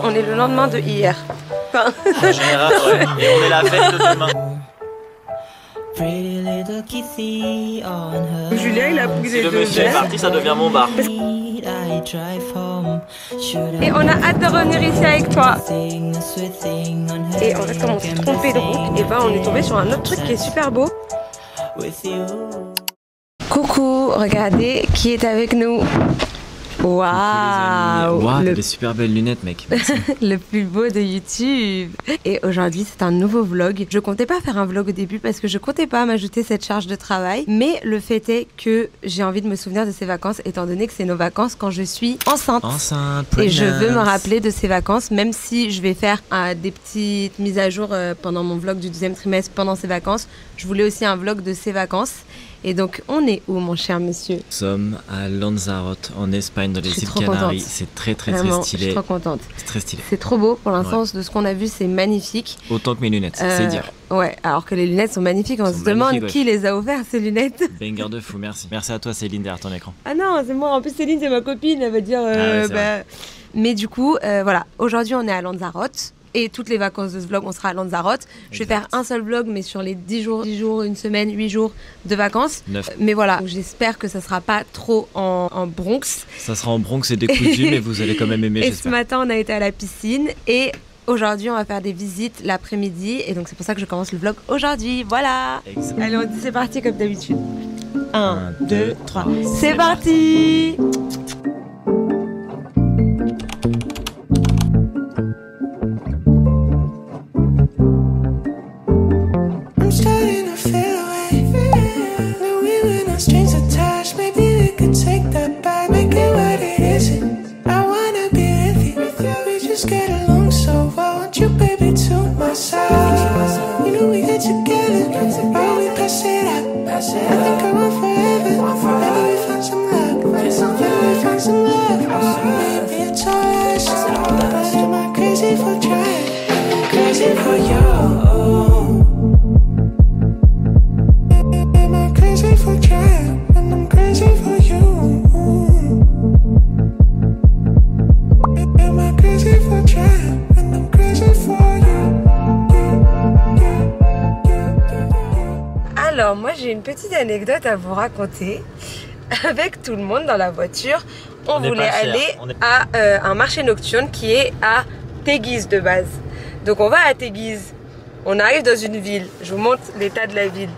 On est le lendemain de hier. Enfin... En général, ouais. Et on est la veille de demain. Julien, il a pris Si les le deux monsieur est verres. parti, ça devient mon bar. Et on a hâte de revenir ici avec toi. Et en fait, comme on s'est trompé de route, et ben on est tombé sur un autre truc qui est super beau. Coucou, regardez qui est avec nous. Waouh! Waouh, Le... des super belles lunettes, mec. le plus beau de YouTube. Et aujourd'hui, c'est un nouveau vlog. Je comptais pas faire un vlog au début parce que je comptais pas m'ajouter cette charge de travail. Mais le fait est que j'ai envie de me souvenir de ces vacances étant donné que c'est nos vacances quand je suis enceinte. Et je veux me rappeler de ces vacances, même si je vais faire des petites mises à jour pendant mon vlog du 12e trimestre pendant ces vacances. Je voulais aussi un vlog de ces vacances. Et donc, on est où, mon cher monsieur? Nous sommes à Lanzarote, en Espagne, dans les îles trop Canaries. contente. C'est très Vraiment, stylé. je suis trop contente. C'est très stylé. C'est trop beau. Pour l'instant, de ce qu'on a vu, c'est magnifique. Autant que mes lunettes, c'est dire. Ouais, alors que les lunettes sont magnifiques. On se demande qui les a offertes, ces lunettes. Banger de fou, merci. Merci à toi, Céline, derrière ton écran. Ah non, c'est moi. En plus, Céline, c'est ma copine. Elle va dire... Mais du coup, voilà. Aujourd'hui, on est à Lanzarote. Et toutes les vacances de ce vlog, on sera à Lanzarote. Je vais faire un seul vlog, mais sur les 10 jours, une semaine, 8 jours de vacances. 9. Mais voilà, j'espère que ça sera pas trop en Bronx. Ça sera en Bronx et décousu, mais vous allez quand même aimer, Et j'espère. ce matin, on a été à la piscine. Et aujourd'hui, on va faire des visites l'après-midi. Et donc, c'est pour ça que je commence le vlog aujourd'hui. Voilà. Exactement. Allez, on dit c'est parti comme d'habitude. 1, 2, 3. 3. C'est parti. Alors moi j'ai une petite anecdote à vous raconter. Avec tout le monde dans la voiture, on voulait aller à un marché nocturne qui est à Teguise de base. Donc on va à Teguise, on arrive dans une ville, je vous montre l'état de la ville.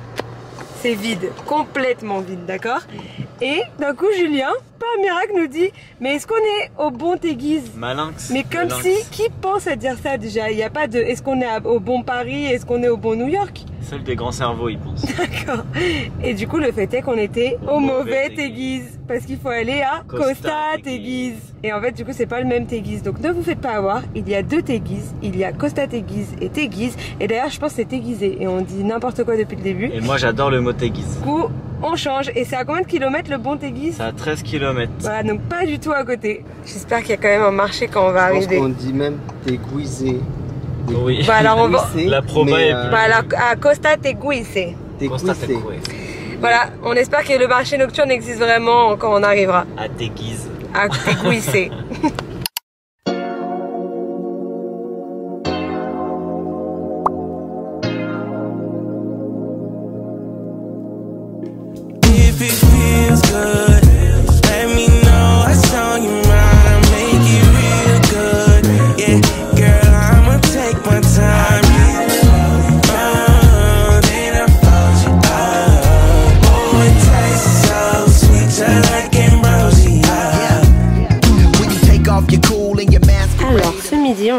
C'est vide, complètement vide, d'accord? Et d'un coup Julien, par miracle, nous dit mais est-ce qu'on est au bon Teguise? Malinx. Mais comme si, qui pense à dire ça déjà? Il n'y a pas de est-ce qu'on est au bon Paris, est-ce qu'on est au bon New York? Seul des grands cerveaux, ils pensent. D'accord. Et du coup, le fait est qu'on était au mauvais Teguise. Parce qu'il faut aller à Costa Teguise. Et en fait, du coup, c'est pas le même Teguise. Donc ne vous faites pas avoir. Il y a deux Teguise. Il y a Costa Teguise et Teguise. Et d'ailleurs, je pense que c'est Teguisé. Et on dit n'importe quoi depuis le début. Et moi, j'adore le mot Teguise. Du coup, on change. Et c'est à combien de kilomètres le bon Teguise? C'est à 13 km. Voilà, donc pas du tout à côté. J'espère qu'il y a quand même un marché quand on va arriver. Je pense qu'on dit même Teguisé. Oui. Bah alors on va... La proba est plus... Bah alors à Costa Teguise. Costa Teguise. Voilà, on espère que le marché nocturne existe vraiment quand on arrivera. À Teguise. À Teguise.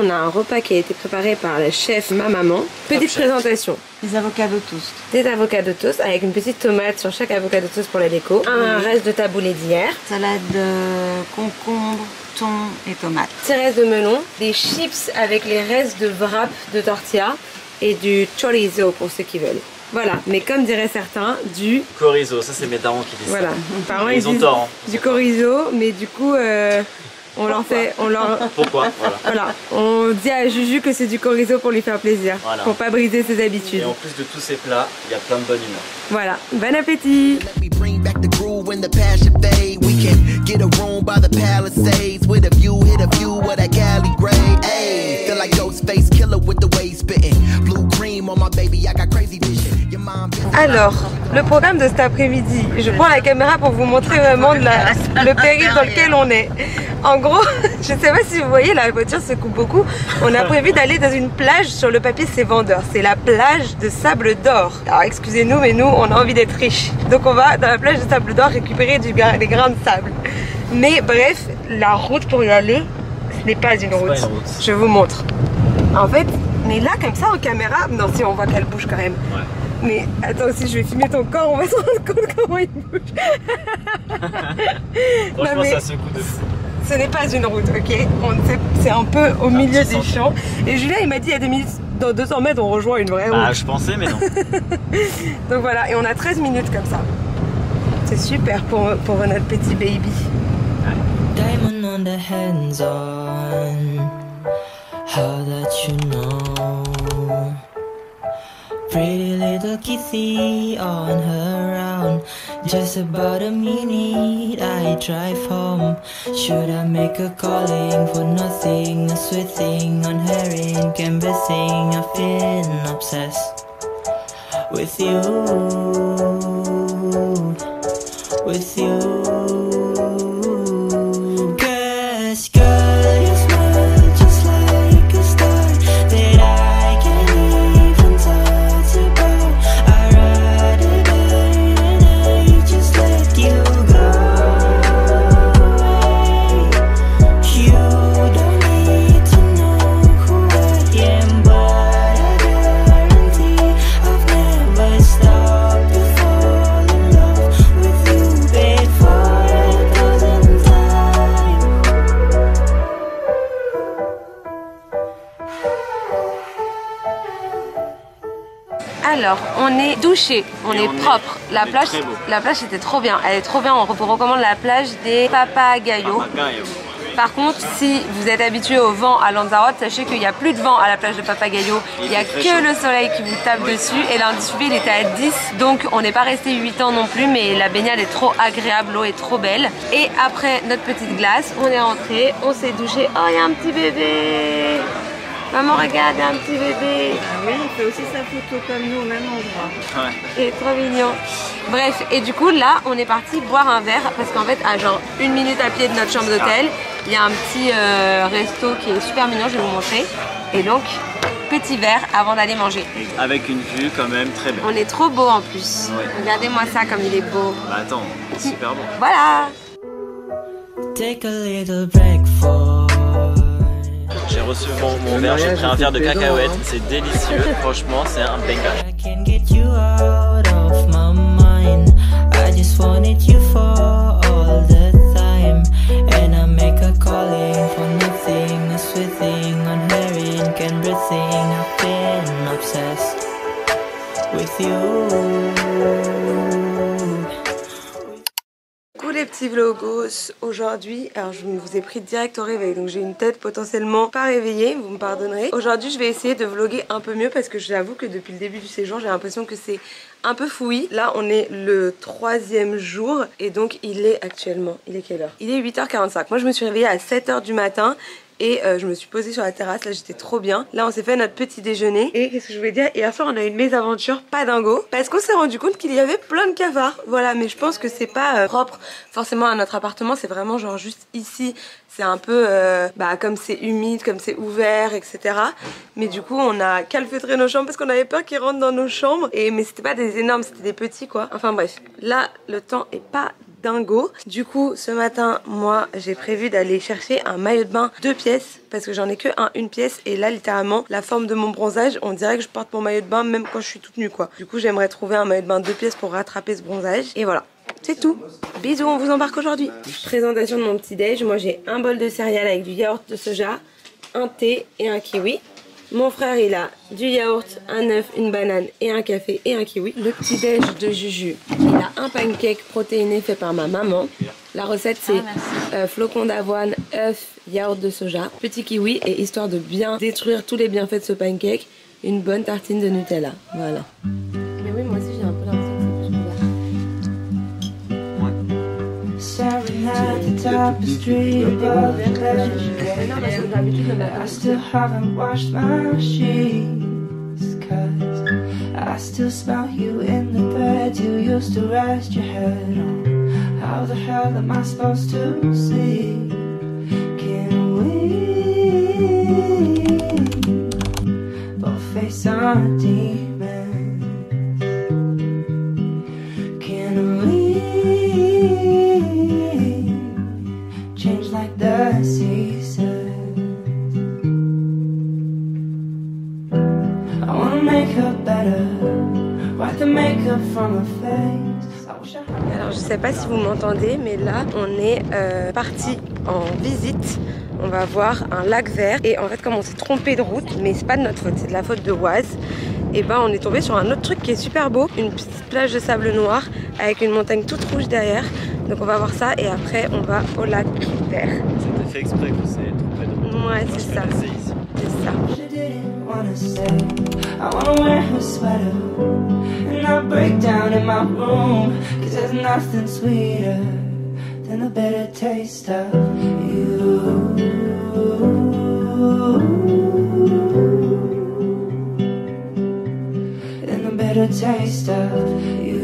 On a un repas qui a été préparé par le chef, ma maman. Petite présentation. Des avocats de toast. Des avocats de toast avec une petite tomate sur chaque avocat de toast pour la déco. Un reste de taboulé d'hier. Salade de concombre, thon et tomate. Petit reste de melon. Des chips avec les restes de wrap de tortilla. Et du chorizo pour ceux qui veulent. Voilà, mais comme diraient certains, du... Chorizo, ça c'est mes darons qui disent voilà. Ça. Parents, ils ont tort. Hein. Du chorizo, mais du coup... on leur fait, Pourquoi? Voilà. On dit à Juju que c'est du chorizo pour lui faire plaisir, pour pas briser ses habitudes. Et en plus de tous ces plats, il y a plein de bonne humeur. Voilà, bon appétit. can get a room by the Palisades with a view, hit a view of that Cali grade. Ayy, feel like Ghostface Killer with the way spitting. Blue cream on my baby, I got crazy vision. Your mom. Alors, le programme de cet après-midi, je prends la caméra pour vous montrer vraiment le périple dans lequel on est. En gros, je sais pas si vous voyez, la voiture se coupe beaucoup. On a prévu d'aller dans une plage, sur le papier c'est vendeur. C'est la plage de Sable d'Or. Alors excusez-nous, mais nous on a envie d'être riches. Donc on va dans la plage de Sable d'Or récupérer des grains de sable. Mais bref, la route pour y aller, ce n'est pas une route. Je vous montre. En fait, mais là comme ça en caméra, non si on voit qu'elle bouge quand même. Ouais. Mais attends, si je vais filmer ton corps, on va se rendre compte comment il bouge. Franchement, ça secoue de fou. Ce n'est pas une route, ok? C'est un peu au milieu des champs. Et Julien, il m'a dit il y a 2 minutes, dans 200 mètres, on rejoint une vraie route. Ah, je pensais, mais non. Donc voilà, et on a 13 minutes comme ça. C'est super pour notre petit baby. Diamond on the hands on, how that you know. Pretty little kissy on her round. Just about a minute I drive home. Should I make a calling for nothing? A sweet thing on herring canvassing. I've been obsessed with you, with you. Cause girl, you smile just like a star that I can't even touch about. I'd rather die than I just let you go. You don't need to know who I am, but I guarantee I've never stopped to fall in love with you, babe, for 1,000 times. Alors, on est douché, on est propre. La plage était trop bien. Elle est trop bien. On vous recommande la plage des Papagayos. Par contre, si vous êtes habitué au vent à Lanzarote, sachez qu'il n'y a plus de vent à la plage de Papagayo. Il n'y a que le soleil qui vous tape dessus. Et lundi suivi, il était à 10. Donc, on n'est pas resté 8 ans non plus. Mais la baignade est trop agréable. L'eau est trop belle. Et après notre petite glace, on est rentré. On s'est douché. Oh, il y a un petit bébé. Maman, regarde, il y a un petit bébé. Ah oui, il fait aussi sa photo comme nous au même endroit. Ouais. Il est trop mignon. Bref, et du coup, là, on est parti boire un verre. Parce qu'en fait, à genre 1 minute à pied de notre chambre d'hôtel, il y a un petit resto qui est super mignon, je vais vous montrer. Et donc, petit verre avant d'aller manger. Avec une vue quand même très belle. On est trop beau en plus. Ouais. Regardez-moi ça comme il est beau. Bah attends, super beau. Voilà. Take a little break for. J'ai reçu mon verre, j'ai pris un verre de cacahuètes, c'est délicieux, franchement c'est un banger. I can't get you out of my mind. I just wanted you for all the time. And I make a calling for nothing, a sweet thing on herring can breathing. I've been obsessed with you. Coucou les petits vlogos, aujourd'hui, alors je vous ai pris direct au réveil, donc j'ai une tête potentiellement pas réveillée, vous me pardonnerez. Aujourd'hui je vais essayer de vlogger un peu mieux parce que je l'avoue que depuis le début du séjour j'ai l'impression que c'est un peu fouillis. Là on est le 3e jour et donc il est actuellement, il est quelle heure? Il est 8h45, moi je me suis réveillée à 7h du matin. Et je me suis posée sur la terrasse, là j'étais trop bien. Là on s'est fait notre petit déjeuner. Et qu'est-ce que je voulais dire? Hier soir on a eu une mésaventure pas dingo. Parce qu'on s'est rendu compte qu'il y avait plein de cafards. Voilà, mais je pense que c'est pas propre forcément à notre appartement. C'est vraiment genre juste ici. C'est un peu comme c'est humide, comme c'est ouvert, etc. Mais du coup on a calfeutré nos chambres parce qu'on avait peur qu'ils rentrent dans nos chambres. Mais c'était pas des énormes, c'était des petits quoi. Enfin bref, là le temps est pas dingo. Du coup ce matin moi j'ai prévu d'aller chercher un maillot de bain 2 pièces parce que j'en ai que une pièce et là littéralement la forme de mon bronzage on dirait que je porte mon maillot de bain même quand je suis toute nue quoi. Du coup j'aimerais trouver un maillot de bain 2 pièces pour rattraper ce bronzage et voilà. C'est tout. Bisous, on vous embarque aujourd'hui. Présentation de mon petit déj. Moi j'ai un bol de céréales avec du yaourt de soja, un thé et un kiwi. Mon frère il a du yaourt, un œuf, une banane et un café et un kiwi. Le petit déj de Juju, il a un pancake protéiné fait par ma maman. La recette c'est flocons d'avoine, œuf, yaourt de soja, petit kiwi et histoire de bien détruire tous les bienfaits de ce pancake, une bonne tartine de Nutella. Voilà. Mais oui moi aussi j'ai un peu l'impression que c'est plus ouvert. tapestry above the bed. I still haven't washed my sheets, 'cause I still smell you in the bed you used to rest your head on. How the hell am I supposed to sleep? Can we both face our demons? Can we change like the seasons? I wanna make her better, wipe the makeup from her face. Alors je sais pas si vous m'entendez, mais là on est parti en visite. On va voir un lac vert et en fait comme on s'est trompé de route, mais c'est pas de notre faute, c'est de la faute de Waz, et ben on est tombé sur un autre truc qui est super beau, une petite plage de sable noir avec une montagne toute rouge derrière. Donc on va voir ça et après on va au lac vert. C'était fait exprès que vous soyez trompé de route. Ouais, c'est ça. C'est ça. I wanna wear her sweater and not break down in my room, 'cause there's nothing sweeter than the bitter taste of you. Than the bitter taste of you.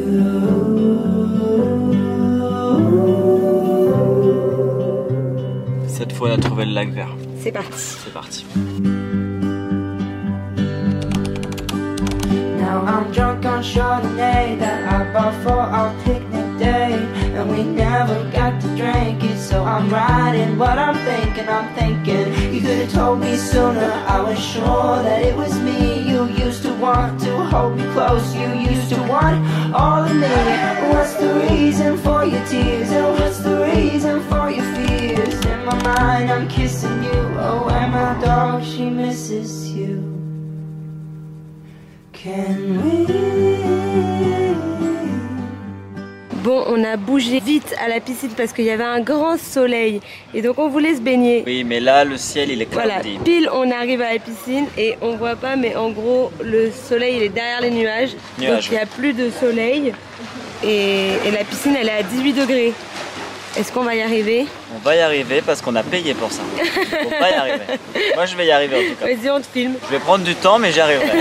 Cette fois on a trouvé le lac vert. C'est parti. C'est parti. Now I'm drunk on Chardonnay that I bought for our picnic day, and we never got to drink it, so I'm writing what I'm thinking. You could have told me sooner, I was sure that it was me. You used to want to hold me close, you used to want all of me. What's the reason for your tears, and what's the reason for your fears? In my mind I'm kissing you, oh and my dog, she misses you. Bon, on a bougé vite à la piscine parce qu'il y avait un grand soleil et donc on voulait se baigner. Oui, mais là le ciel il est cloudy. Voilà, pile on arrive à la piscine et on voit pas, mais en gros le soleil il est derrière les nuages. Donc il n'y a plus de soleil et la piscine elle est à 18 degrés. Est-ce qu'on va y arriver? On va y arriver parce qu'on a payé pour ça. On va y arriver. Moi je vais y arriver en tout cas. Vas-y, on te filme. Je vais prendre du temps mais j'y arriverai.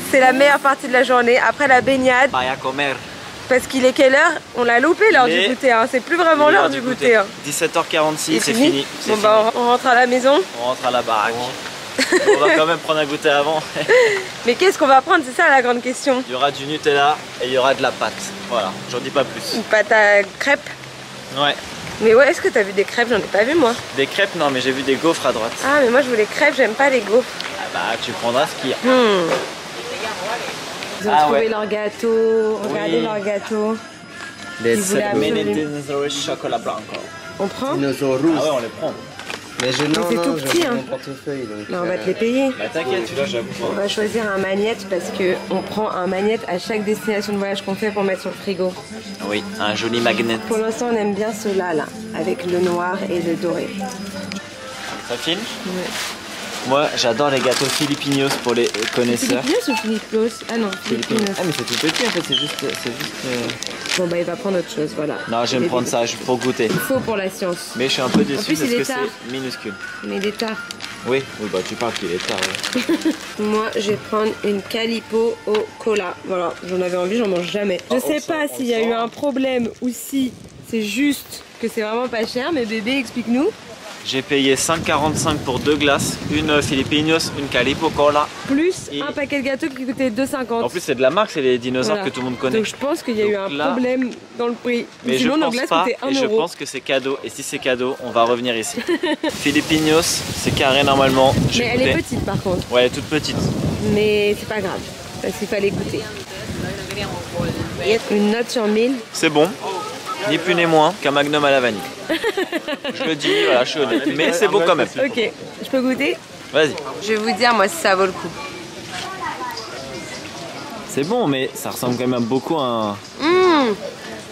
C'est la meilleure partie de la journée, après la baignade. Vaya comer. Parce qu'il est quelle heure? On l'a loupé l'heure du goûter, hein. C'est plus vraiment l'heure du goûter. Hein. 17h46, c'est fini. Bon bah on rentre à la maison. On rentre à la baraque. On va quand même prendre un goûter avant. Mais qu'est-ce qu'on va prendre? C'est ça la grande question. Il y aura du Nutella et il y aura de la pâte. Voilà, j'en dis pas plus. Une pâte à crêpes? Ouais. Mais ouais, est-ce que t'as vu des crêpes? J'en ai pas vu moi. Des crêpes, non, mais j'ai vu des gaufres à droite. Ah mais moi je voulais crêpes, j'aime pas les gaufres. Ah bah tu prendras ce qu'il y a. Ils ont trouvé leur gâteau, regardez leur gâteau. Les 7 minutes chocolat blanc. On prend? Dinosaures Ah ouais, on les prend. Mais c'est tout petit, hein. mon portefeuille. Donc, Là, on va te les payer. Bah t'inquiète, là j'avoue. On va choisir un magnète parce qu'on prend un magnète à chaque destination de voyage qu'on fait pour mettre sur le frigo. Oui, un joli magnet. Pour l'instant, on aime bien ceux-là, là, avec le noir et le doré. Ça filme? Ouais. Moi, j'adore les gâteaux Filipinos pour les connaisseurs. Filipinos ou Filipos? Ah non, Filipinos. Ah mais c'est tout petit en fait, c'est juste... Bon bah il va prendre autre chose, voilà. Non, je vais me prendre ça pour goûter. Il faut pour la science. Mais je suis un peu déçu plus, parce il est que tard. c'est minuscule. Mais il est tard. Oui, bah tu parles qu'il est tard. Ouais. Moi, je vais prendre une Calipo au cola. Voilà, j'en avais envie, j'en mange jamais. Je sais pas s'il y a eu un problème ou si c'est juste que c'est vraiment pas cher, mais bébé, explique-nous. J'ai payé 5,45 pour 2 glaces, une Filipinos, une Calipo Cola. Plus Et un paquet de gâteaux qui coûtait 2,50. en plus c'est de la marque, c'est les dinosaures Voilà. que tout le monde connaît. Donc je pense qu'il y a eu un problème dans le prix. Mais sinon je nos pense glaces pas, coûtaient 1 et je euro. pense que c'est cadeau. Et si c'est cadeau, on va revenir ici. Filipinos, c'est carré normalement. Mais elle est petite par contre. Ouais, elle est toute petite. Mais c'est pas grave, parce qu'il fallait goûter. Une note sur 1000. C'est bon. ni plus ni moins qu'un magnum à la vanille. Je le dis, voilà, je suis honnête. Mais c'est beau quand même. Ok, je peux goûter? Vas-y. Je vais vous dire moi si ça vaut le coup. C'est bon, mais ça ressemble quand même beaucoup à un...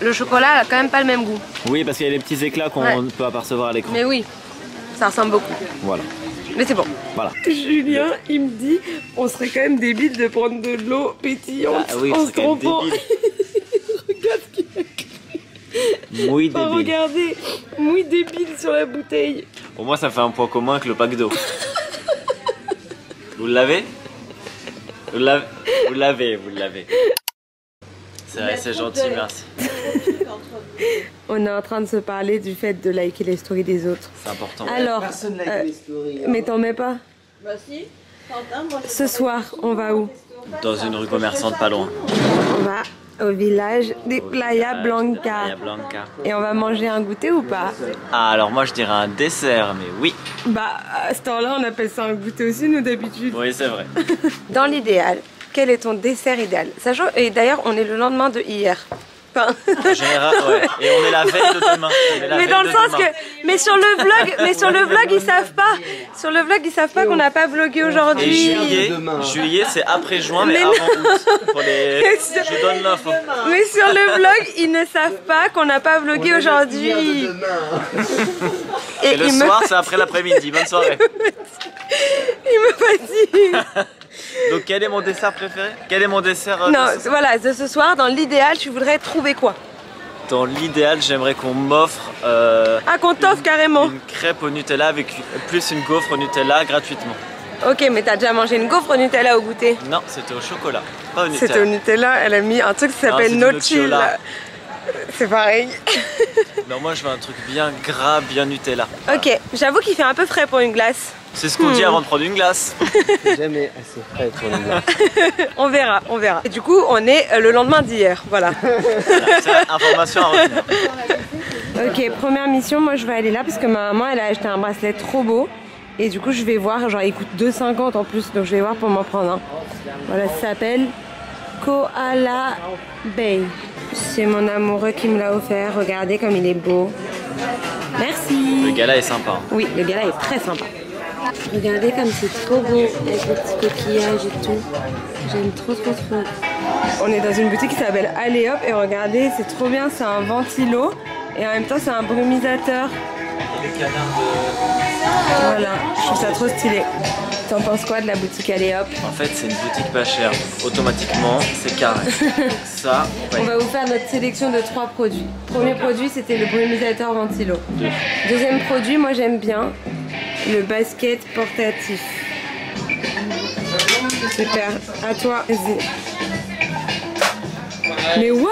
Le chocolat a quand même pas le même goût. Oui, parce qu'il y a les petits éclats qu'on peut apercevoir à l'écran. Mais oui, ça ressemble beaucoup. Voilà. Mais c'est bon. Voilà. Julien, il me dit, on serait quand même débile de prendre de l'eau pétillante Ah oui, en on se serait quand même trompant. débile. Regarde ce qu'il a écrit. Muy Enfin, débile. regardez, muy débile sur la bouteille. Au moins, ça fait un point commun avec le pack d'eau. Vous l'avez? Vous l'avez. C'est vrai, c'est gentil, merci. On est en train de se parler du fait de liker les stories des autres. C'est important. Alors, Personne like les stories. mais t'en mets pas? Bah si. Moi, Ce soir, on va où? Dans une rue commerçante pas loin. On va au village des Playa Blanca. Playa Blanca. Et on va manger un goûter ou pas? Ah, alors moi je dirais un dessert, mais oui. Bah, à ce temps-là, on appelle ça un goûter aussi, nous, d'habitude. Oui, c'est vrai. Dans l'idéal, quel est ton dessert idéal? Sachant, et d'ailleurs, on est le lendemain de hier. Enfin... En général, ouais. Et on est la veille de demain. Mais dans le sens que, mais sur le vlog, ils savent pas. Sur le vlog, ils savent pas qu'on n'a pas vlogué Et aujourd'hui. juillet c'est après juin, mais Mais avant non. août. Pour les... Je donne l'info. Mais sur le vlog, ils ne savent pas qu'on n'a pas vlogué aujourd'hui. Et le soir, c'est après l'après-midi. Bonne soirée. Il me fatigue. Donc, quel est mon dessert préféré? Quel est mon dessert Non, voilà, de ce soir, dans l'idéal, tu voudrais trouver quoi? Dans l'idéal, j'aimerais qu'on m'offre Ah, qu'on t'offre carrément. une crêpe au Nutella avec plus une gaufre au Nutella gratuitement. Ok, mais t'as déjà mangé une gaufre au Nutella au goûter? Non, c'était au chocolat, pas au Nutella. C'était au Nutella, elle a mis un truc qui s'appelle c'est du Nocilla. Nocilla. C'est pareil. Non, moi je veux un truc bien gras, bien Nutella. Ok, j'avoue qu'il fait un peu frais pour une glace. C'est ce qu'on dit avant de prendre une glace. C'est jamais assez frais pour les glaces. On verra, on verra. Et du coup, on est le lendemain d'hier, voilà. C'est information à retenir. Ok, première mission, moi je vais aller là parce que ma maman elle a acheté un bracelet trop beau. Et du coup je vais voir, genre il coûte 2,50 en plus, donc je vais voir pour m'en prendre un. Voilà, ça s'appelle Koala Bay. C'est mon amoureux qui me l'a offert, regardez comme il est beau. Merci. Le gala est sympa. Oui, le gala est très sympa. Regardez comme c'est trop beau, avec les petits coquillages et tout. J'aime trop. On est dans une boutique qui s'appelle Allez Hop et regardez, c'est trop bien, c'est un ventilo et en même temps c'est un brumisateur. Voilà, je trouve ça trop stylé. T'en penses quoi de la boutique Allez Hop? En fait, c'est une boutique pas chère. Automatiquement, c'est carré. Ça, On va vous faire notre sélection de 3 produits. Premier produit, c'était le brumisateur ventilo. Deuxième produit, moi j'aime bien le basket portatif. Super, à toi, vas-y. Mais what?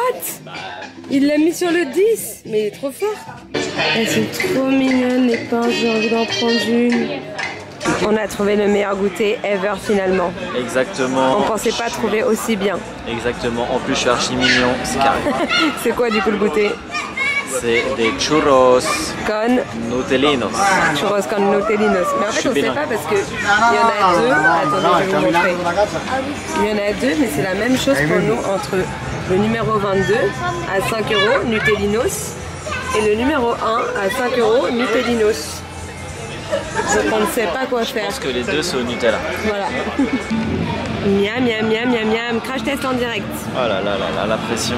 Il l'a mis sur le 10. Mais il est trop fort. Elles sont trop mignonnes les pinces, j'ai envie d'en prendre une. On a trouvé le meilleur goûter ever finalement. exactement. On pensait pas trouver aussi bien. Exactement. En plus, je suis archi mignon. C'est carré. C'est quoi du coup le goûter? C'est des churros Con nutellinos. churros con nutellinos. Mais en fait on sait pas parce que il y en a deux. Attendez, je vais vous montrer. Il y en a deux, mais c'est la même chose pour nous entre le numéro 22 à 5 € nutellinos et le numéro 1 à 5 € nutellinos. Donc on ne sait pas quoi faire. Je pense que les deux c'est au Nutella. Voilà. Miam, miam, miam, miam, miam. Crash test en direct. Oh là là là là, la pression.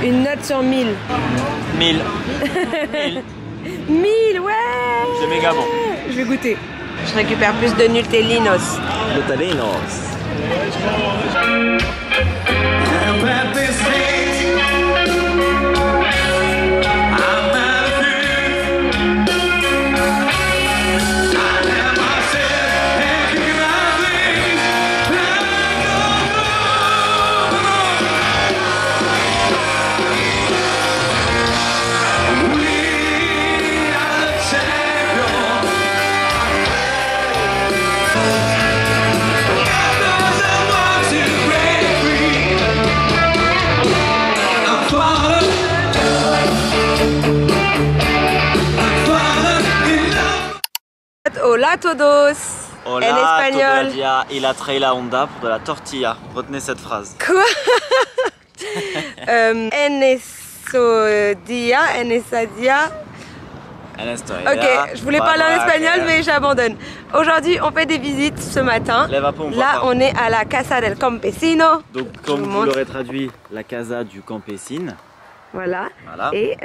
Une note sur 1000. 1000. 1000, ouais. C'est méga bon. Je vais goûter. Je récupère plus de nutellinos. Nutellinos. Hola todos. Hola, En espagnol. todo el día y la trae la onda pour de la tortilla. Retenez cette phrase. Quoi? En dia, en esa dia. Ok, je voulais parler en espagnol mais j'abandonne. Aujourd'hui on fait des visites ce matin. Là on est à la Casa del Campesino. Donc comme vous l'aurez traduit, la Casa du Campesino. Voilà. Et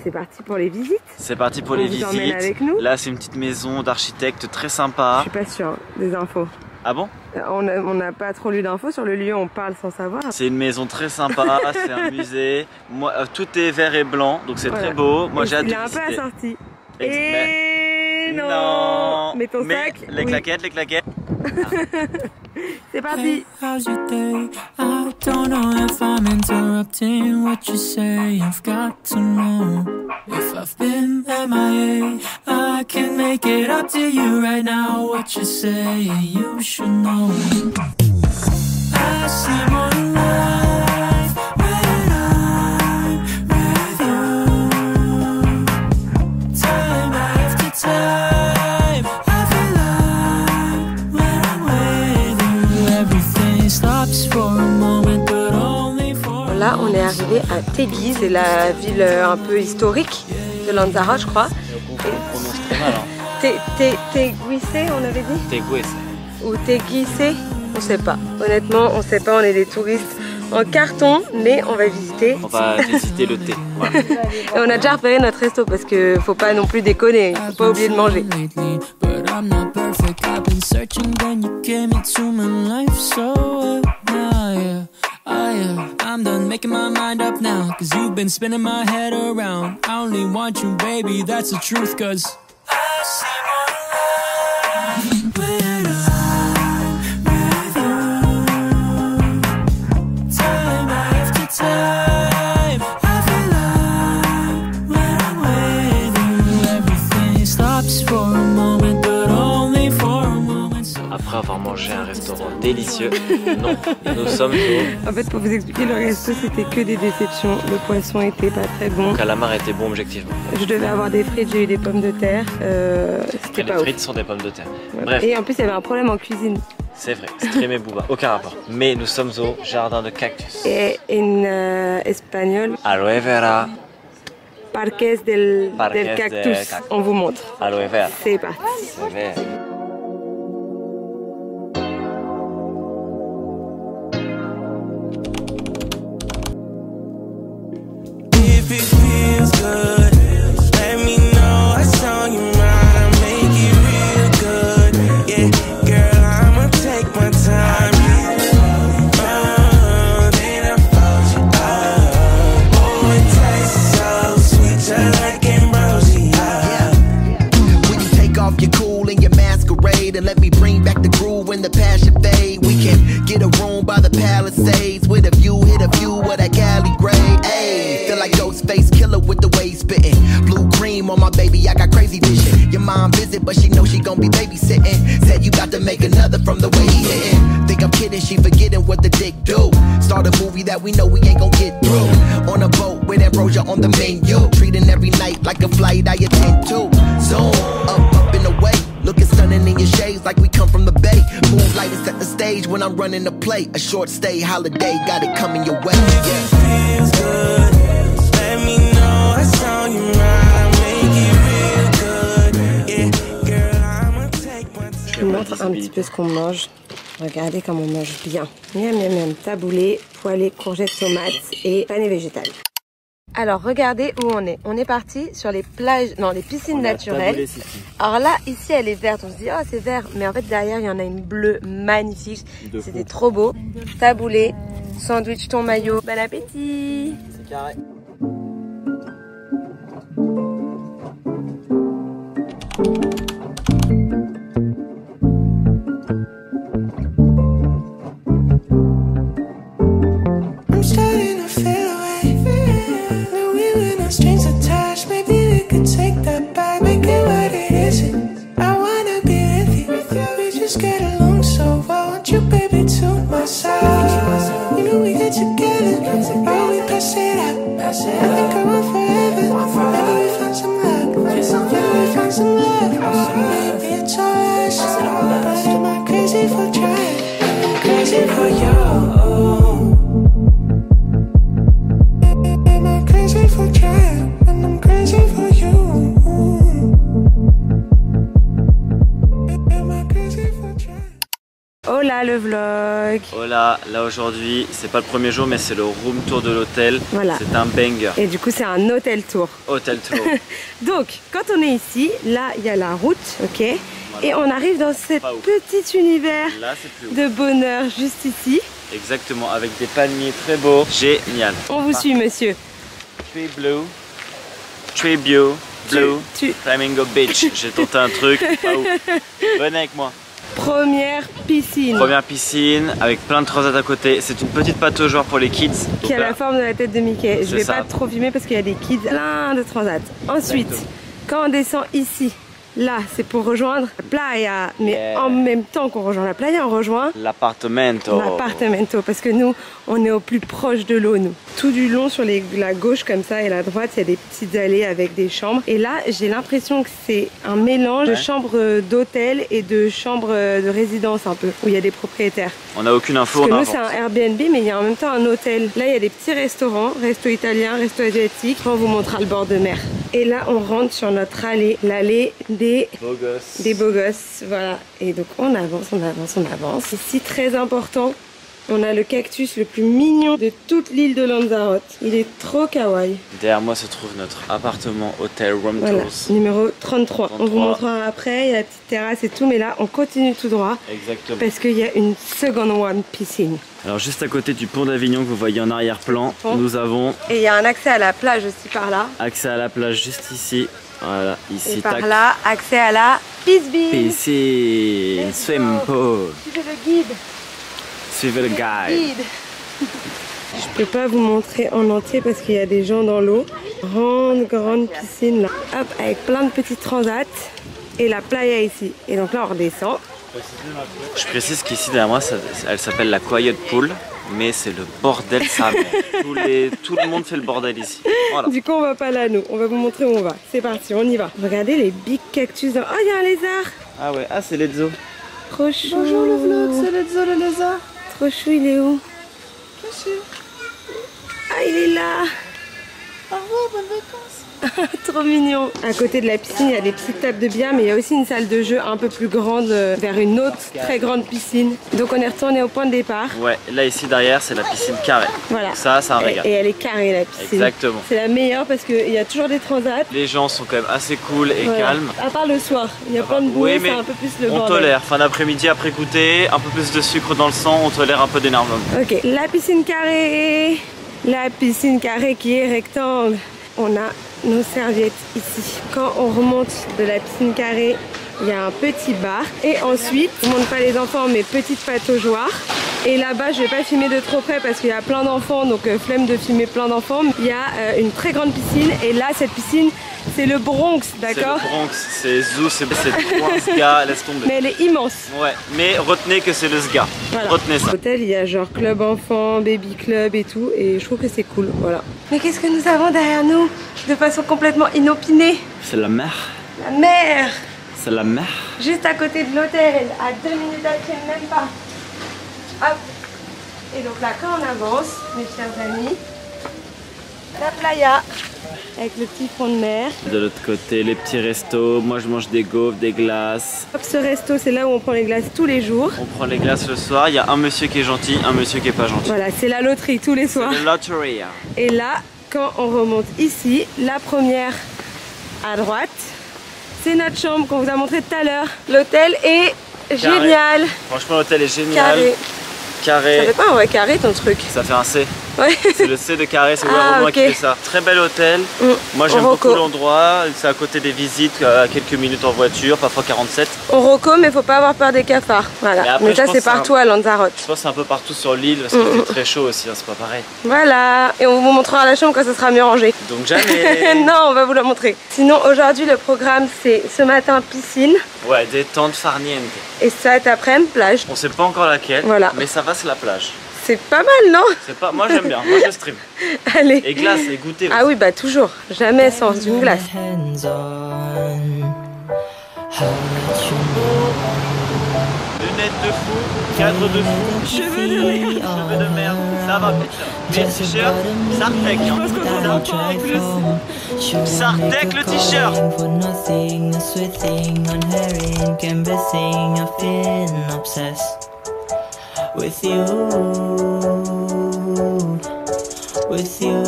c'est parti pour les visites. C'est parti pour les visites. Avec nous. Là c'est une petite maison d'architecte très sympa. Je suis pas sûre des infos. Ah bon? On n'a pas trop lu d'infos sur le lieu, on parle sans savoir. C'est une maison très sympa, c'est un musée. Moi, tout est vert et blanc, donc c'est très beau. Moi j'ai hâte de visiter. Il est un peu assorti. Et non. Mais ton sac. Les claquettes, les claquettes. C'est parti. How's your day? I don't know if I'm interrupting what you say. I've got to know if I've been MIA. I can make it up to you right now. What you say, you should know. I see more life when I'm with you. Time after time, I feel alive when I'm with you. Everything stops for a moment, but only for. Là, on est arrivé à Teguise, c'est la ville un peu historique de Lanzarote, je crois. On prononce très mal. Teguise, on avait dit? Teguise. Ou Teguise, on sait pas. Honnêtement, on sait pas, on est des touristes en carton, mais on va visiter. On va visiter le thé. Voilà. Et on a déjà repéré notre resto parce que faut pas non plus déconner, faut pas oublier de manger. I'm not perfect, I've been searching, then you came into my life, so I'm done making my mind up now, cause you've been spinning my head around. I only want you, baby, that's the truth, cause I see more life when I'm with you. Time after time, I feel alive when I'm with you. Everything stops for a moment, but only for a moment. Après avoir mangé un restaurant délicieux, non, nous sommes au... En fait, pour vous expliquer, le resto, c'était que des déceptions. Le poisson était pas très bon. Le calamar était bon objectivement. Je devais avoir des frites, j'ai eu des pommes de terre. C'était pas Les frites sont des pommes de terre. Ouais. Bref. Et en plus, il y avait un problème en cuisine. C'est vrai, Stream et Booba, aucun rapport. Mais nous sommes au jardin de cactus. Et en espagnol, Aloe vera. Parques del cactus. On vous montre. Aloe vera. C'est parti. C'est vert. If it feels good, let me know what's on your mind. I'll make it real good. Yeah, girl, I'ma take my time. Then I fold you up. Oh, it tastes so sweet, just like ambrosia. When you take off your cool and your masquerade and let me bring back the groove when the passion fade, we can get a room by the Palisades with a view, hit a view of that Cali grade. Ayy, feel like Ghostface Killer with the way spitting. Blue cream on my baby, I got crazy vision. Your mom visit, but she know she gon' be babysitting. Said you got to make another from the way he hitting. Think I'm kidding, she forgetting what the dick do. Start a movie that we know we ain't gon' get through. On a boat with ambrosia on the menu. Treating every night like a flight I attend to. Zoom, up and away. Looking stunning in your shades like we come from the bay. Moonlight is at the stage when I'm running the play. A short stay holiday, got it coming your way. If it feels good, let me know what's on your mind. I'll make it real good. Yeah, girl, I'ma take my time. Je vous montre un petit peu ce qu'on mange. Regardez comme on mange bien. Miam miam miam, taboulé, poêlé, courgettes, tomates et pané végétal. Alors regardez où on est. On est parti sur les plages, non les piscines naturelles. Alors là, ici elle est verte. On se dit oh c'est vert, mais en fait derrière il y en a une bleue magnifique. C'était trop beau. Taboulé, sandwich, ton maillot. Bon appétit. C'est carré. I'm starting to feel away. No, we were no strings attached. Maybe we could take that back, make it what it isn't. I wanna be with you. We just get along so well. Want you, baby, to my side. You know we get together, but we pass it out. I think I want forever. Maybe we found some luck. Maybe we found some love. Maybe it's all us. But am I crazy for trying? I'm crazy for you. Am I crazy? Hola le vlog. Hola, là aujourd'hui, c'est pas le premier jour, mais c'est le room tour de l'hôtel. Voilà. C'est un banger. Et du coup, c'est un hôtel tour. Hôtel tour. Donc, quand on est ici, là, il y a la route, ok. Voilà. Et on arrive dans ce petit univers là, plus de bonheur juste ici. Exactement, avec des palmiers très beaux. Génial. On vous suit, monsieur. Tree blue. Tree blue. Blue. Flamingo Beach. J'ai tenté un truc. Pas ouf. Venez avec moi. Première piscine. Première piscine avec plein de transats à côté. C'est une petite pataugeoire pour les kids. Qui a la forme de la tête de Mickey. Je vais ça. pas trop filmer parce qu'il y a des kids, plein de transats. Ensuite, quand on descend ici, là, c'est pour rejoindre la playa. Mais en même temps qu'on rejoint la playa, on rejoint l'appartamento. L'appartamento, parce que nous, on est au plus proche de l'eau, nous. Tout du long, sur la gauche comme ça et la droite, il y a des petites allées avec des chambres. Et là, j'ai l'impression que c'est un mélange de chambres d'hôtel et de chambres de résidence un peu, où il y a des propriétaires. On n'a aucune info. Parce que nous, c'est un Airbnb, mais il y a en même temps un hôtel. Là, il y a des petits restaurants, resto italien, resto asiatique. On vous montrera le bord de mer. Et là, on rentre sur notre allée, l'allée des beaux gosses. Des beaux gosses, voilà. Et donc, on avance, on avance, on avance. Ici, très important, on a le cactus le plus mignon de toute l'île de Lanzarote. Il est trop kawaii. Derrière moi se trouve notre appartement hôtel room voilà, tours. Numéro 33. On vous montrera après, il y a la petite terrasse et tout, mais là on continue tout droit. Exactement. Parce qu'il y a une second one piscine. Alors juste à côté du pont d'Avignon que vous voyez en arrière-plan, nous avons... Et il y a un accès à la plage aussi par là. Accès à la plage juste ici. Voilà, ici. Et par là, accès à la piscine. Piscine, swim pool. Suivez le guide. Suivez le guide. Je peux pas vous montrer en entier parce qu'il y a des gens dans l'eau. Grande piscine là. Hop, avec plein de petits transats. Et la playa ici. Et donc là on redescend. Je précise qu'ici derrière moi, elle s'appelle la Quiet Pool. Mais c'est le bordel ça. Tout le monde fait le bordel ici. Voilà. Du coup on va pas là nous. On va vous montrer où on va. C'est parti, on y va. Regardez les big cactus. Oh il y a un lézard. Ah ouais, ah c'est Lezzo. Trop chou. Bonjour le vlog, c'est Lezzo le lézard. Trop chou, il est où? Ah, il est là. Au revoir, bonnes vacances. Trop mignon. À côté de la piscine, il y a des petites tables de billard, mais il y a aussi une salle de jeu un peu plus grande vers une autre très grande piscine. Donc on est retourné au point de départ. Ouais, là ici derrière, c'est la piscine carrée. Voilà. Ça, c'est un régal. Et elle est carrée la piscine. Exactement. C'est la meilleure parce qu'il y a toujours des transats. Les gens sont quand même assez cool et calmes. À part le soir, il y a plein de bouées, oui, mais c'est un peu plus le on bordel. tolère. Fin d'après-midi, après goûter, un peu plus de sucre dans le sang, on tolère un peu d'énervement. Ok, la piscine carrée. La piscine carrée qui est rectangle. On a nos serviettes ici. Quand on remonte de la piscine carrée, il y a un petit bar. Et ensuite, je ne montre pas les enfants, mais petite pataugeoire. Et là-bas, je ne vais pas filmer de trop près parce qu'il y a plein d'enfants, donc flemme de filmer plein d'enfants. Il y a une très grande piscine. Et là, cette piscine, c'est le Bronx, d'accord? C'est le Bronx, c'est Zoo, c'est trois Sga, laisse tomber. Mais elle est immense. Ouais, mais retenez que c'est le Sga. Voilà. Retenez ça. L'hôtel, il y a genre club enfant, baby club et tout. Et je trouve que c'est cool, voilà. Mais qu'est-ce que nous avons derrière nous? De façon complètement inopinée. C'est la mer. La mer. C'est la mer. Juste à côté de l'hôtel, à 2 minutes à pied, même pas. Hop. Et donc là, quand on avance, mes chers amis, la playa, avec le petit fond de mer. De l'autre côté, les petits restos. Moi, je mange des gaufres, des glaces. Hop, ce resto, c'est là où on prend les glaces tous les jours. On prend les glaces le soir. Il y a un monsieur qui est gentil, un monsieur qui est pas gentil. Voilà, c'est la loterie tous les soirs. C'est la loterie. Et là, quand on remonte ici, la première à droite, c'est notre chambre qu'on vous a montré tout à l'heure. L'hôtel est génial. Franchement, l'hôtel est génial. Carré. Carré. Ça fait pas un vrai carré ton truc? Ça fait un C. Ouais. C'est le C de carré, c'est Renoir qui fait ça. Très bel hôtel. Moi j'aime beaucoup l'endroit. C'est à côté des visites, à quelques minutes en voiture, parfois 47. On reco, mais faut pas avoir peur des cafards. Voilà. Mais ça c'est partout à Lanzarote. Je pense que c'est un peu partout sur l'île parce qu'il fait très chaud aussi, hein, c'est pas pareil. Voilà. Et on vous montrera la chambre quand ça sera mieux rangé. Donc jamais. Non, on va vous la montrer. Sinon aujourd'hui le programme c'est ce matin piscine. Ouais, détente farniente. Et cet après-midi plage. On sait pas encore laquelle, mais ça va, c'est la plage. C'est pas mal, non? C'est pas. Moi j'aime bien, moi je stream. Allez. Et glace, et goûter. Ah oui, bah toujours. Jamais sans une glace. Lunettes de fou, cadre de fou, cheveux de merde. Cheveux de merde, ça va Peter. Les t-shirts, Sartec. Je pense qu'on en a pas en plus. Sartec le t-shirt. with you, with you.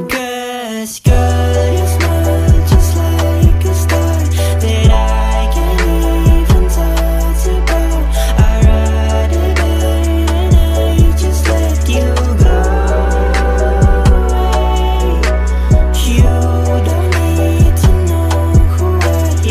'Cause girl, you smell just like a star that I can't even touch about. I'd rather die than I just let you go. You don't need to know who I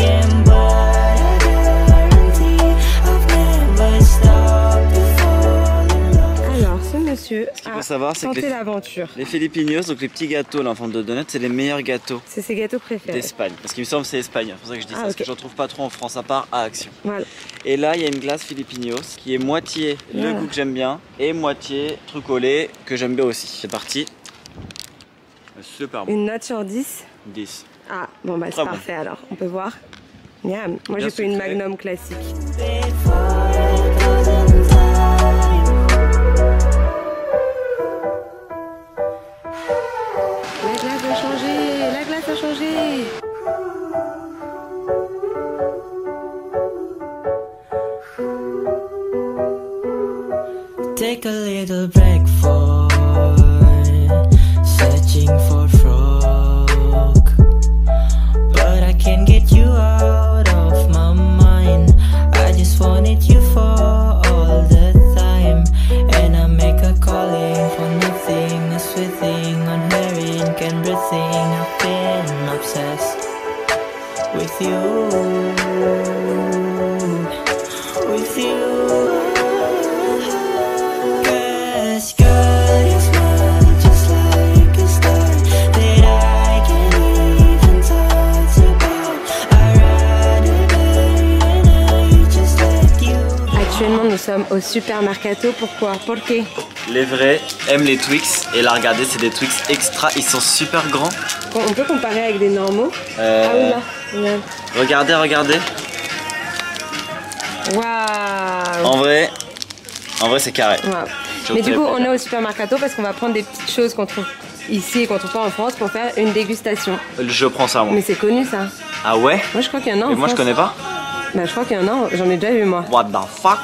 am, but I guarantee I've never stopped to fall in love. Alors, ce monsieur Ce qu'il a faut savoir, c'est que tenté l'aventure. les Filipinos, donc les petits gâteaux là, en forme de donut, c'est les meilleurs gâteaux C'est ses gâteaux préférés. d'Espagne. Parce qu'il me semble que c'est espagnol, c'est pour ça que je dis ça, parce ok. que j'en trouve pas trop en France, à part à Action. Voilà. Et là, il y a une glace Filipinos qui est moitié le Voilà. goût que j'aime bien et moitié truc au lait que j'aime bien aussi. C'est parti. Super bon. Une note sur 10. 10. Ah, bon bah c'est Très bon. parfait alors. On peut voir. Miam. Moi Bien j'ai pris une sucré. Magnum classique. La glace a changé. La glace a changé. Take a little break for searching for frog, but I can't get you out of my mind. I just wanted you for all the time, and I make a calling for nothing, a swithing on hearing and breathing. I've been obsessed with you, with you. 'Cause girl, you smell just like a star that I can't even touch about. I'd rather die than I just let you. Actuellement nous sommes au Supermercato. Pourquoi? Porque? Les vrais aiment les Twix et là regardez, c'est des Twix extra, ils sont super grands. On peut comparer avec des normaux. Ah oui là. Regarde. Regardez, regardez. Waouh. En vrai c'est carré. Waouh. Mais du coup, on est au Supermercato parce qu'on va prendre des petites choses qu'on trouve ici et qu'on trouve pas en France pour faire une dégustation. Je prends ça moi. Mais c'est connu ça. Ah ouais? Moi je crois qu'il y en a en Et moi je France. connais pas. Bah je crois qu'il y en a, j'en ai déjà vu moi. What the fuck?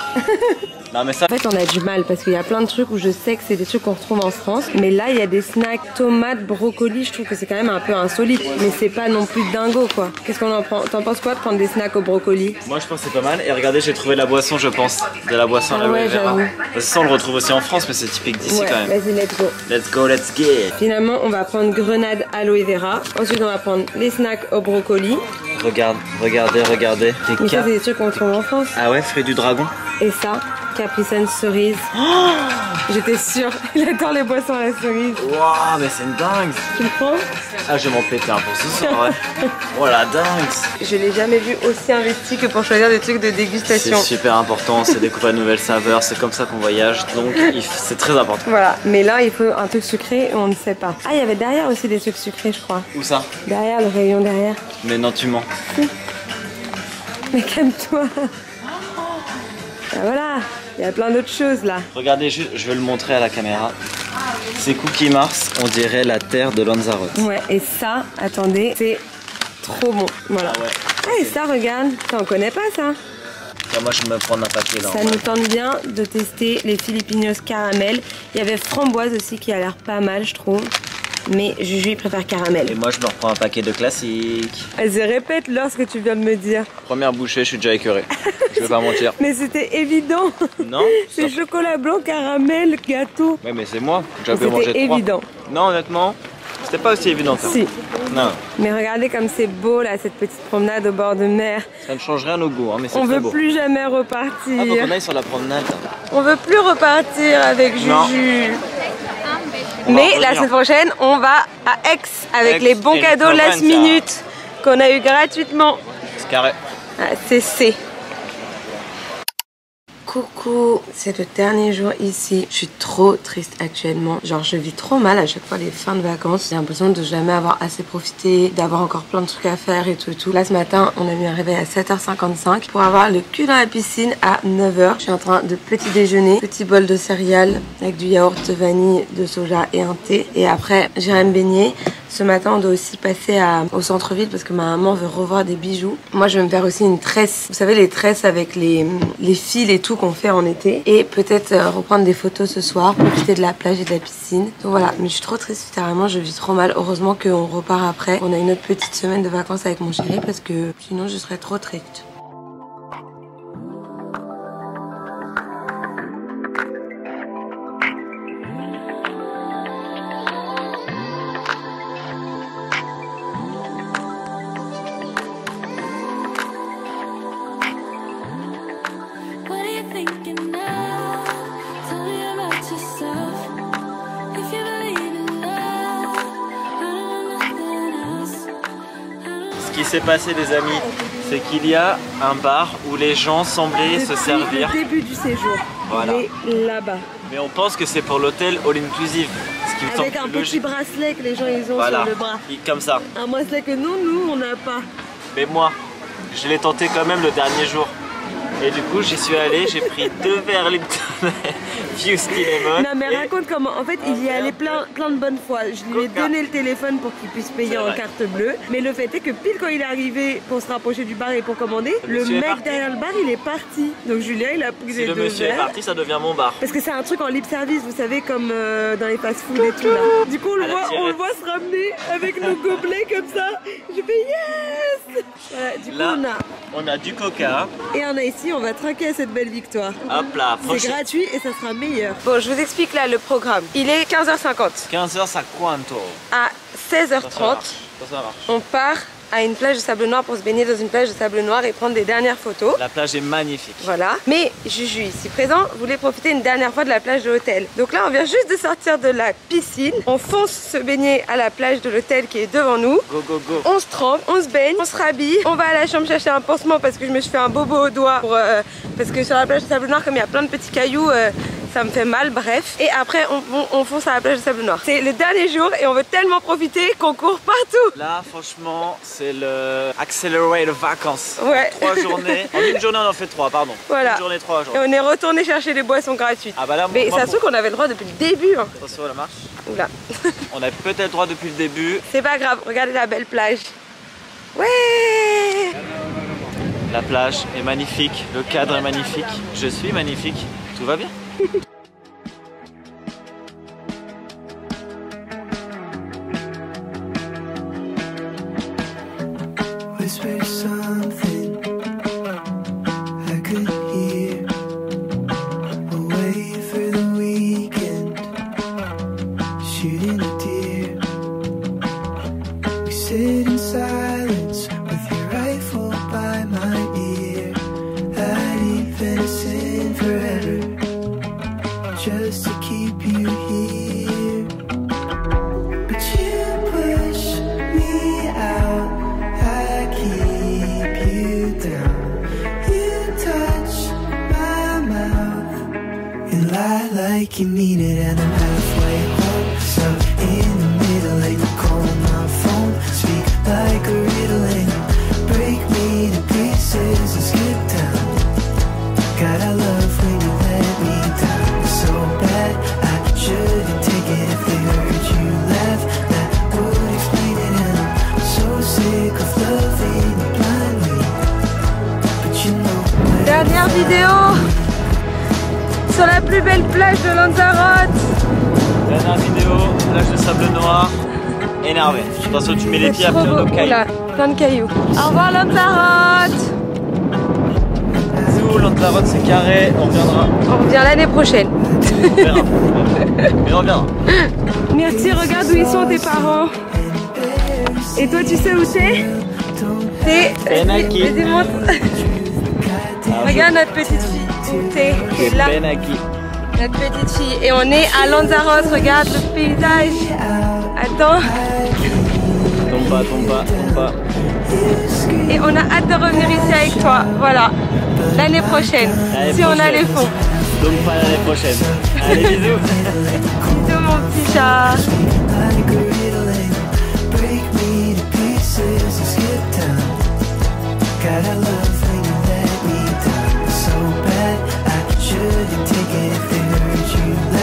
Non mais ça. En fait on a du mal parce qu'il y a plein de trucs où je sais que c'est des trucs qu'on retrouve en France. Mais là il y a des snacks tomates, brocolis, je trouve que c'est quand même un peu insolite. Mais c'est pas non plus dingo quoi. Qu'est-ce qu'on en prend? T'en penses quoi de prendre des snacks au brocoli? Moi je pense que c'est pas mal. Et regardez, j'ai trouvé la boisson, je pense. De la boisson Ah aloe ouais, vera. j'avoue. Parce que ça on le retrouve aussi en France, mais c'est typique d'ici Ouais, quand même. vas-y let's go. Let's go, let's get. Finalement on va prendre grenade aloe vera. Ensuite on va prendre les snacks au brocoli. Regarde, regardez, regardez. Mais ça c'est des trucs qu'on trouve en France. Ah ouais, fruits du dragon. Et ça, Capri Sun cerise. J'étais sûre, il adore les boissons à la cerise. Waouh, mais c'est une dingue. Tu le prends? Ah, je vais m'en péter un pour ce soir, ouais. Oh la dingue. Je l'ai jamais vu aussi investi que pour choisir des trucs de C'est dégustation. super important, c'est découvrir de nouvelles saveurs, c'est comme ça qu'on voyage, donc c'est très important. Voilà, mais là il faut un truc sucré et on ne sait pas. Ah, il y avait derrière aussi des trucs sucrés, je crois. Où ça? Derrière, le rayon derrière. Mais non, tu mens. Mais calme-toi. Ah, voilà, il y a plein d'autres choses là. Regardez juste, je vais le montrer à la caméra. C'est Cookie Mars, on dirait la terre de Lanzarote. Ouais, et ça, attendez, c'est trop bon. Voilà. Ah ouais. Ah, et ça, regarde, ça on connaît pas ça. Tiens, moi je vais me prendre un paquet là. Ça nous tente bien de tester les Filipinos caramel. Il y avait framboise aussi qui a l'air pas mal, je trouve. Mais Juju il préfère Et caramel. moi je me reprends un paquet de classiques. Vas-y, répète-leur ce que tu viens de me dire. Première bouchée, je suis déjà écœuré. Je vais pas mentir. Mais c'était évident. Non? C'est chocolat blanc, caramel, gâteau. Ouais, mais c'est moi. J'avais mangé C'était 3. évident. Non, honnêtement, c'était pas aussi évident que ça. Si. Non, Mais regardez comme c'est beau là, cette petite promenade au bord de mer. ça ne change rien au goût, hein, mais c'est On très veut beau. plus jamais Ah, faut repartir. qu'on aille sur la promenade. On veut plus repartir avec Non. Juju. On va Mais revenir. la semaine prochaine, on va à Aix avec Aix les bons et cadeaux last Provenza. minute qu'on a eu gratuitement. C'est carré. Ah, c'est. Coucou, c'est le dernier jour ici. Je suis trop triste actuellement. Genre, je vis trop mal à chaque fois les fins de vacances. J'ai l'impression de jamais avoir assez profité, d'avoir encore plein de trucs à faire et tout et tout. Là, ce matin, on a mis un réveil à 7h55 pour avoir le cul dans la piscine à 9h. Je suis en train de petit déjeuner, petit bol de céréales avec du yaourt, de vanille, de soja et un thé. Et après, j'irai me baigner. Ce matin, on doit aussi passer au centre-ville parce que ma maman veut revoir des bijoux. Moi, je vais me faire aussi une tresse. Vous savez, les tresses avec les fils et tout qu'on fait en été. Et peut-être reprendre des photos ce soir, profiter de la plage et de la piscine. Donc voilà, mais je suis trop triste, littéralement, je vis trop mal. Heureusement qu'on repart après. On a une autre petite semaine de vacances avec mon chéri parce que sinon, je serais trop triste. Ce qui s'est passé les amis, c'est qu'il y a un bar où les gens semblaient se servir. Le début du séjour, voilà. Il est là-bas. Mais on pense que c'est pour l'hôtel all inclusive. Ce qui me avec semble un petit logique. bracelet que les gens ils ont Voilà. sur le bras. Comme ça. Un bracelet que nous on n'a pas. Mais moi, je l'ai tenté quand même le dernier jour. Et du coup, j'y suis allé, j'ai pris 2 verres Lipton Fusty Lemon. Non mais raconte comment, en fait il y est allé plein de bonnes fois. Je lui ai Coca. donné le téléphone pour qu'il puisse payer en carte bleue. Mais le fait est que pile quand il est arrivé pour se rapprocher du bar et pour commander, le monsieur est mec parti. derrière le bar il est parti. Donc Julien il a pris Si les le 2 monsieur est verres. parti, ça devient mon bar. Parce que c'est un truc en lip service, vous savez, comme dans les fast-food et tout là. Du coup À la on le tirette. voit se ramener avec nos gobelets comme ça. Je fais yes. Voilà, du coup Là, on a. on a du coca. Et on a ici, on va trinquer à cette belle victoire. Hop là, C'est prochain. gratuit et ça sera meilleur. Bon, je vous explique là le programme. Il est 15h50. 15h, ça quanto. À 16h30, Ça marche. on part à une plage de sable noir pour se baigner dans une plage de sable noir et prendre des dernières photos. La plage est magnifique. Voilà. Mais Juju, ici présent, voulait profiter une dernière fois de la plage de l'hôtel. Donc là, on vient juste de sortir de la piscine. On fonce se baigner à la plage de l'hôtel qui est devant nous. Go, go, go. On se trempe, on se baigne, on se rhabille. On va à la chambre chercher un pansement parce que je me suis fait un bobo au doigt. Parce que sur la plage de sable noir, comme il y a plein de petits cailloux, ça me fait mal, bref. Et après, on fonce à la plage de sable noir. C'est le dernier jour et on veut tellement profiter qu'on court partout. Là, franchement, c'est le Accelerated Vacances. Ouais. 3 journées. En une journée, on en fait 3, pardon. Voilà. Une journée, 3 jours. Et on est retourné chercher les boissons gratuites. Ah bah là, Mais moi, ça se trouve qu'on avait le droit depuis le début. Hein. attention à la marche. Oula. On a peut-être le droit depuis le début. C'est pas grave, regardez la belle plage. Ouais. La plage est magnifique, le cadre est magnifique, je suis magnifique, tout va bien. Whisper something I could hear. We'll wait for the weekend, shooting a deer. We sit in silence with your rifle by my ear. I'd eat venison forever just to keep you here. But you push me out, I keep you down. You touch my mouth and lie like you mean it, and I'm halfway home. So in the middle, and you call my phone. Speak like a riddle and break me to pieces and skip town. God, I love when you let me down so bad. I shouldn't take it if they heard you laugh. That would explain it, and I'm so sick of loving you blindly. But you know what? Dernière vidéo sur la plus belle plage de Lanzarote. Dernière vidéo, plage de sable noir, énervé. Attention, tu mets les pieds C'est après trop nos beau. cailloux. Oula, plein de cailloux. Au revoir Lanzarote. Bisous, Lanzarote c'est carré, on reviendra. On revient l'année prochaine. On verra. Mais on reviendra. Merci, regarde où ils sont tes parents. Et toi tu sais où c'est? C'est... Benaki. Vas-y, montre. Regarde notre petite fille. T'es là. Benaki. Notre petite fille. Et on est à Lanzarote, regarde le paysage. Attends. Tombe pas, tombe pas, tombe pas. Et on a hâte de revenir ici avec toi. Voilà. L'année prochaine. L'année Si on a prochaine. les fonds. Tombe pas l'année prochaine. Allez, bisous. Bisous mon petit chat. Like a riddle and break me to pieces and skip town. God, I love when you let me down so bad. I shouldn't take it if they heard you laugh.